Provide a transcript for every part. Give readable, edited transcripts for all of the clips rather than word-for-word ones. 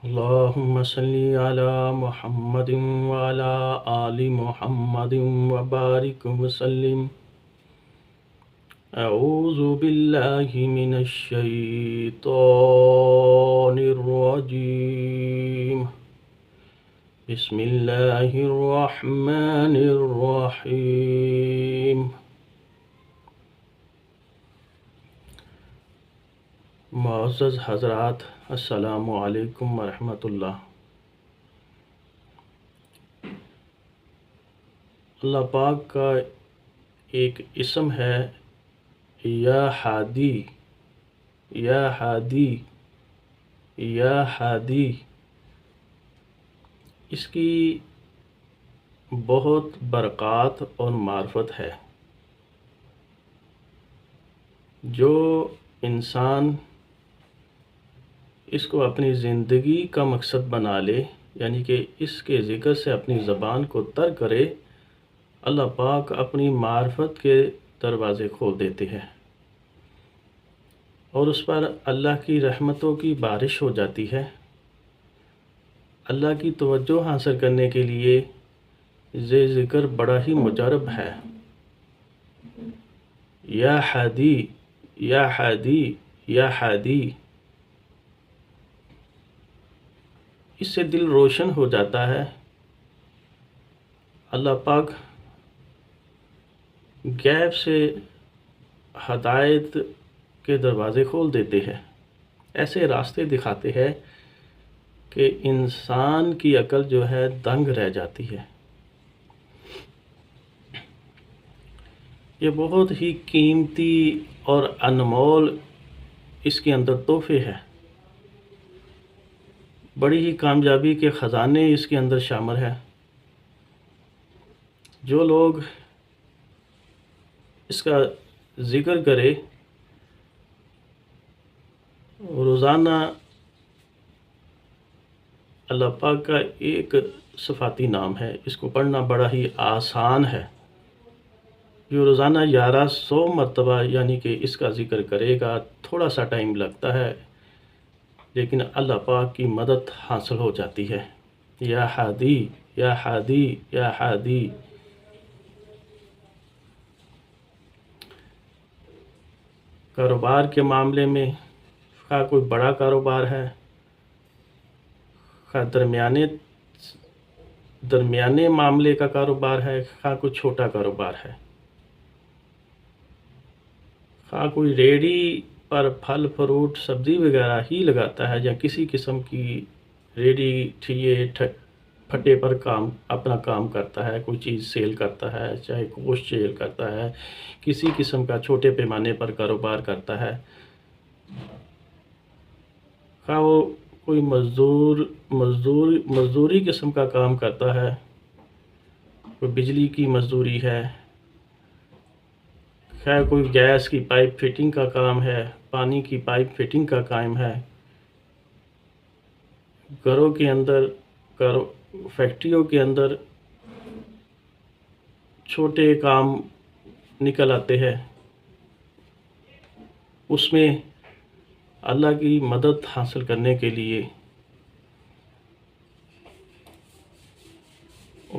اللهم صل على محمد وعلى آل محمد وبارك وسلم. أعوذ بالله من الشيطان الرجيم. بسم الله الرحمن الرحيم. معزز حضرات، السلام علیکم ورحمۃ اللہ. اللہ پاک کا ایک اسم ہے یا ہادی، یا ہادی، یا ہادی. اس کی بہت برکات اور معرفت ہے. جو انسان اس کو اپنی زندگی کا مقصد بنا لے، یعنی کہ اس کے ذکر سے اپنی زبان کو تر کرے، اللہ پاک اپنی معرفت کے دروازے کھول دیتے ہیں اور اس پر اللہ کی رحمتوں کی بارش ہو جاتی ہے. اللہ کی توجہ حاصل کرنے کے لیے یہ ذکر بڑا ہی مجرب ہے. یا ہادی، یا ہادی، یا ہادی. اس سے دل روشن ہو جاتا ہے. اللہ پاک غیب سے ہدایت کے دروازے کھول دیتے ہیں، ایسے راستے دکھاتے ہیں کہ انسان کی عقل جو ہے دنگ رہ جاتی ہے. یہ بہت ہی قیمتی اور انمول اس کے اندر تحفے ہیں. بڑی ہی کامیابی کے خزانے اس کے اندر شامل ہیں. جو لوگ اس کا ذکر کرے، روزانہ اللہ پاک کا ایک صفاتی نام ہے، اس کو پڑھنا بڑا ہی آسان ہے. جو روزانہ 1100 مرتبہ یعنی کہ اس کا ذکر کرے گا، تھوڑا سا ٹائم لگتا ہے لیکن اللہ پاک کی مدد حاصل ہو جاتی ہے. یا ہادی، یا ہادی، یا ہادی. کاروبار کے معاملے میں خواہ کوئی بڑا کاروبار ہے، خواہ درمیانے معاملے کا کاروبار ہے، خواہ کوئی چھوٹا کاروبار ہے، خواہ کوئی ریڑھی پر پھل فروٹ سبزی وغیرہ ہی لگاتا ہے یا کسی قسم کی ریڑھی ٹھیے پھٹے پر اپنا کام کرتا ہے، کوئی چیز سیل کرتا ہے، چاہے گوشت سیل کرتا ہے، کسی قسم کا چھوٹے پیمانے پر کاروبار کرتا ہے، خواہ وہ کوئی مزدوری قسم کا کام کرتا ہے، کوئی بجلی کی مزدوری ہے، خیر کوئی گیس کی پائپ فٹنگ کا کام ہے، پانی کی پائپ فٹنگ کا کام ہے. گھروں کے اندر، فیکٹریوں کے اندر چھوٹے کام نکل آتے ہیں. اس میں اللہ کی مدد حاصل کرنے کے لیے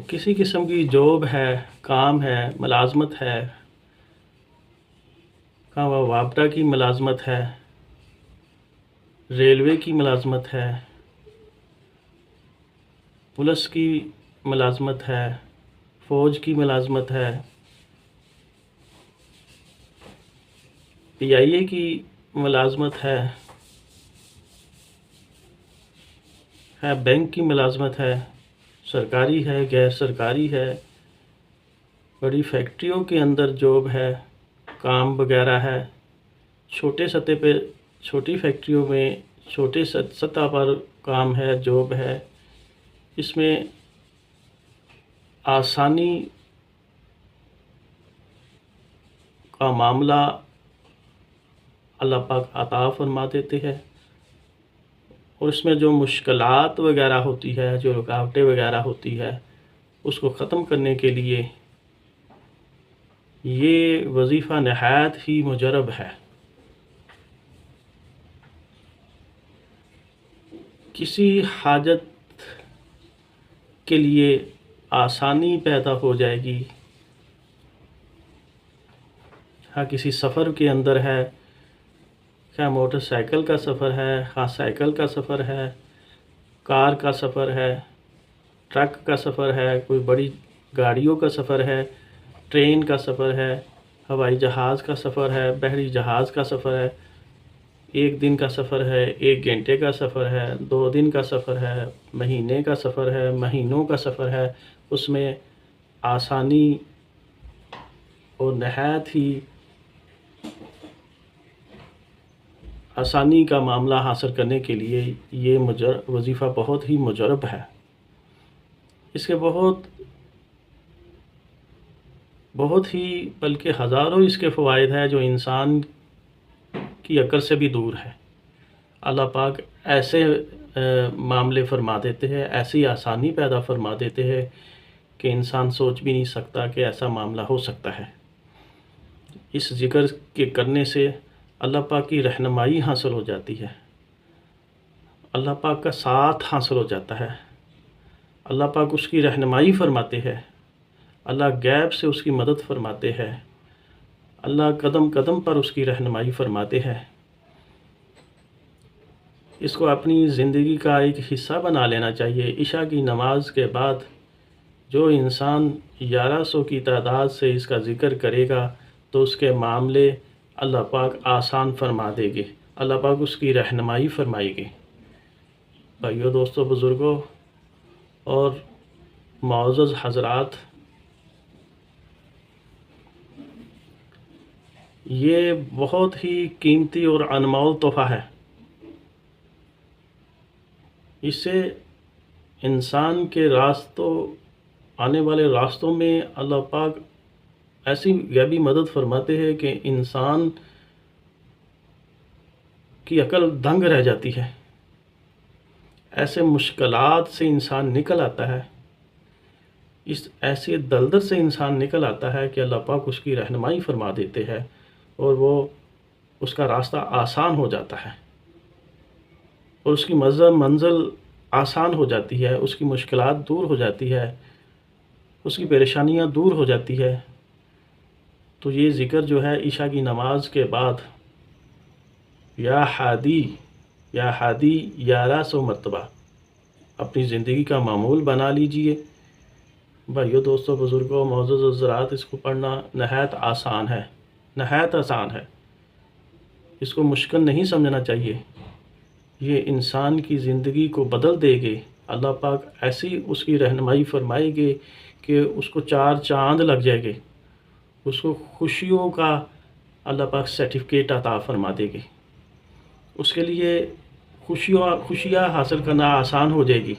کسی قسم کی جاب ہے، کام ہے، ملازمت ہے، کہاں وہ وابڈا کی ملازمت ہے، ریلوے کی ملازمت ہے، پولیس کی ملازمت ہے، فوج کی ملازمت ہے، PIA کی ملازمت ہے، بینک کی ملازمت ہے، سرکاری ہے، غیر سرکاری ہے، بڑی فیکٹریوں کے اندر جاب ہے، کام وغیرہ ہے، چھوٹے سطح پہ چھوٹی فیکٹریوں میں چھوٹے سطح پر کام ہے، جاب ہے. اس میں آسانی کا معاملہ اللہ پاک عطا فرما دیتے ہیں اور اس میں جو مشکلات وغیرہ ہوتی ہے، جو رکاوٹیں وغیرہ ہوتی ہے، اس کو ختم کرنے کے لیے یہ وظیفہ نہایت ہی مجرب ہے. کسی حاجت کے لیے آسانی پیدا ہو جائے گی. ہاں کسی سفر کے اندر ہے، کیا موٹر سائیکل کا سفر ہے، ہاں سائیکل کا سفر ہے، کار کا سفر ہے، ٹرک کا سفر ہے، کوئی بڑی گاڑیوں کا سفر ہے، ٹرین کا سفر ہے، ہوائی جہاز کا سفر ہے، بحری جہاز کا سفر ہے، 1 دن کا سفر ہے، 1 گھنٹے کا سفر ہے، 2 دن کا سفر ہے، مہینے کا سفر ہے، مہینوں کا سفر ہے. اس میں آسانی اور نہایت ہی آسانی کا معاملہ حاصل کرنے کے لیے یہ وظیفہ بہت ہی مجرب ہے. اس کے بہت ہی بلکہ ہزاروں اس کے فوائد ہیں جو انسان کی عقل سے بھی دور ہے. اللہ پاک ایسے معاملے فرما دیتے ہیں، ایسی آسانی پیدا فرما دیتے ہیں کہ انسان سوچ بھی نہیں سکتا کہ ایسا معاملہ ہو سکتا ہے. اس ذکر کے کرنے سے اللہ پاک کی رہنمائی حاصل ہو جاتی ہے، اللہ پاک کا ساتھ حاصل ہو جاتا ہے، اللہ پاک اس کی رہنمائی فرماتے ہیں، اللہ غیب سے اس کی مدد فرماتے ہیں، اللہ قدم قدم پر اس کی رہنمائی فرماتے ہیں. اس کو اپنی زندگی کا ایک حصہ بنا لینا چاہیے. عشاء کی نماز کے بعد جو انسان 1100 کی تعداد سے اس کا ذکر کرے گا تو اس کے معاملے اللہ پاک آسان فرما دے گے، اللہ پاک اس کی رہنمائی فرمائے گے. بھائیو، دوستو، بزرگوں اور معزز حضرات، یہ بہت ہی قیمتی اور انمول تحفہ ہے. اس سے انسان کے آنے والے راستوں میں اللہ پاک ایسی غیبی مدد فرماتے ہیں کہ انسان کی عقل دنگ رہ جاتی ہے. ایسے مشکلات سے انسان نکل آتا ہے، ایسے دلدل سے انسان نکل آتا ہے کہ اللہ پاک اس کی رہنمائی فرما دیتے ہیں اور وہ اس کا راستہ آسان ہو جاتا ہے اور اس کی منزل آسان ہو جاتی ہے، اس کی مشکلات دور ہو جاتی ہے، اس کی پریشانیاں دور ہو جاتی ہے. تو یہ ذکر جو ہے عشاء کی نماز کے بعد یا ہادی 1100 مرتبہ اپنی زندگی کا معمول بنا لیجئے. بھائیو، دوستو، بزرگوں، معزز حضرات، اس کو پڑھنا نہایت آسان ہے، نہایت آسان ہے. اس کو مشکل نہیں سمجھنا چاہیے. یہ انسان کی زندگی کو بدل دے گے. اللہ پاک ایسی اس کی رہنمائی فرمائے گے کہ اس کو 4 چاند لگ جائے گے، اس کو خوشیوں کا اللہ پاک سرٹیفکیٹ عطا فرما دے گے. اس کے لیے خوشیاں حاصل کرنا آسان ہو جائے گی.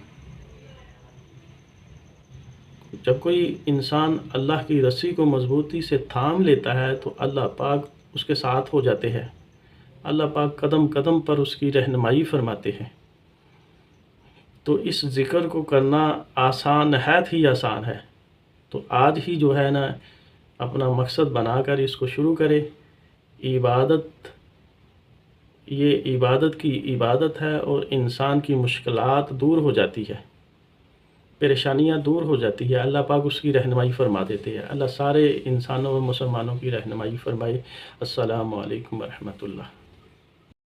جب کوئی انسان اللہ کی رسی کو مضبوطی سے تھام لیتا ہے تو اللہ پاک اس کے ساتھ ہو جاتے ہیں، اللہ پاک قدم قدم پر اس کی رہنمائی فرماتے ہیں. تو اس ذکر کو کرنا آسان، نہایت ہی آسان ہے. تو آج ہی جو ہے نا اپنا مقصد بنا کر اس کو شروع کرے. یہ عبادت کی عبادت ہے اور انسان کی مشکلات دور ہو جاتی ہے، پریشانیاں دور ہو جاتی ہے، اللہ پاک اس کی رہنمائی فرما دیتے ہیں. اللہ سارے انسانوں اور مسلمانوں کی رہنمائی فرمائے. السلام علیکم ورحمۃ اللہ.